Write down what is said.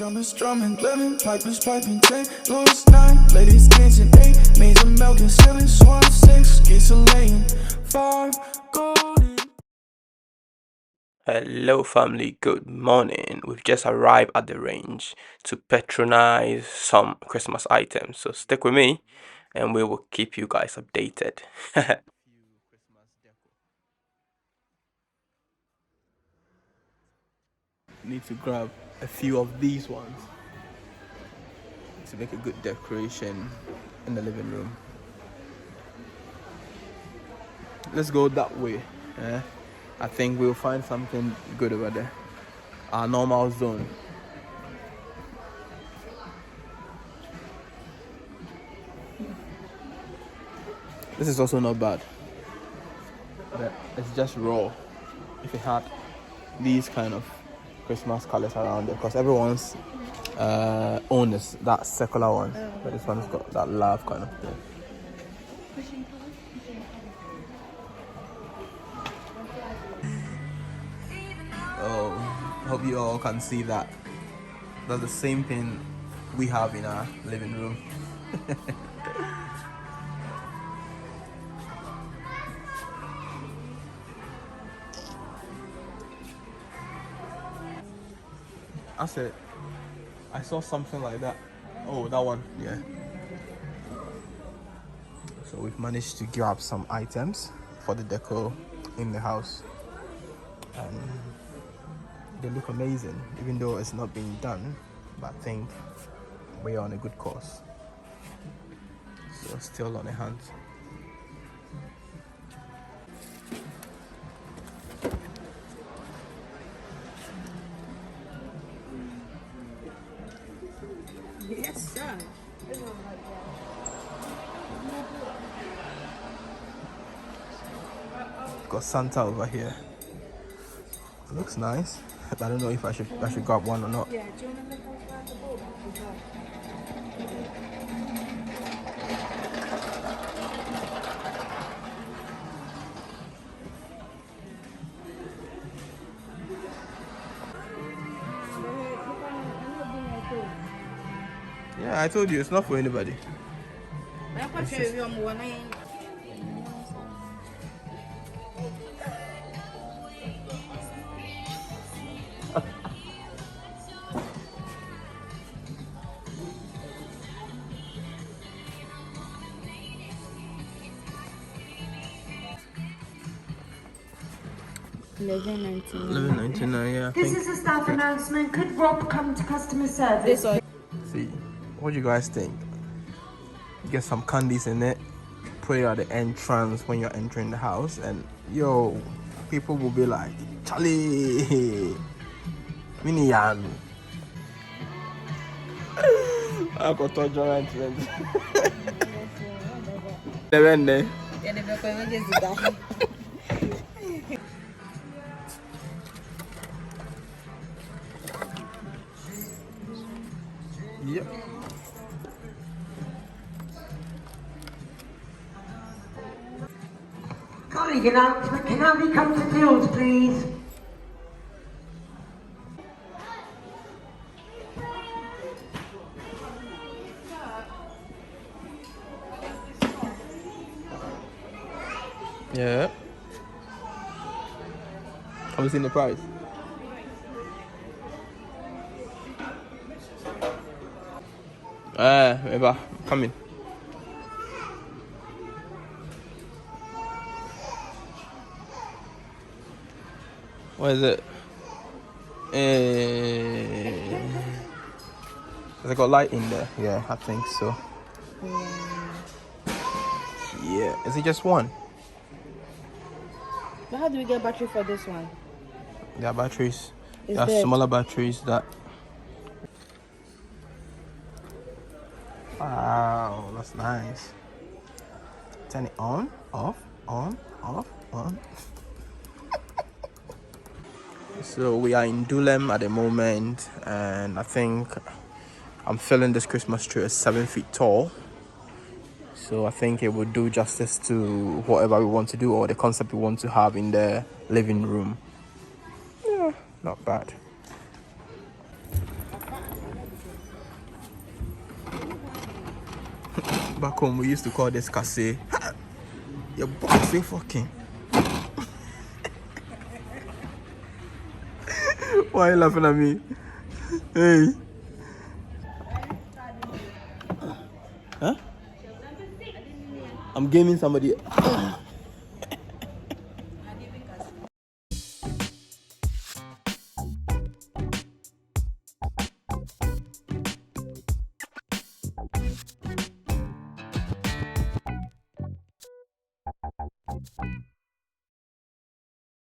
Drummers drumming, living, pipers piping, 10, Lewis 9, ladies dancing, 8, maids and milk and stealing, swan 6, geese a laying, 5, golden. Hello family, good morning. We've just arrived at the range to patronize some Christmas items, so stick with me and we will keep you guys updated. Need to grab a few of these ones to make a good decoration in the living room. Let's go that way. I think we'll find something good over there. Our normal zone. This is also not bad. But it's just raw. If it had these kind of Christmas colors around it, because everyone's own is that circular one, but this one's got that love kind of thing. Oh, hope you all can see that. That's the same thing we have in our living room. I said, I saw something like that. Oh, that one, yeah. So we've managed to grab some items for the decor in the house. And they look amazing, even though it's not being done, but I think we're on a good course. So still on the hand. Yes, sir. Got Santa over here. Looks nice. I don't know if I should grab one or not. Yeah, do you want to look outside the board? Yeah, I told you it's not for anybody. $11.99, yeah. This is a staff announcement. Could Rob come to customer service? See, what do you guys think? Get some candies in it, put it at the entrance when you're entering the house, and yo, people will be like, Charlie, Minian. I got to join it. Yep. Colleague announcement. Can Andy come to field, please? Yeah. Have you seen the price? Eva, come in. What is it? Has it got light in there? Yeah, I think so. Yeah, is it just one? But how do we get battery for this one? There are batteries. Is There are there smaller batteries that. Wow, that's nice. Turn it on, off, on, off, on. So we are in Dulem at the moment, and I think I'm filling this Christmas tree as 7 feet tall. So I think it would do justice to whatever we want to do or the concept we want to have in the living room. Yeah, not bad. Back home, we used to call this casse. Your box say fucking. Why are you laughing at me? Hey. Huh? I'm gaming somebody.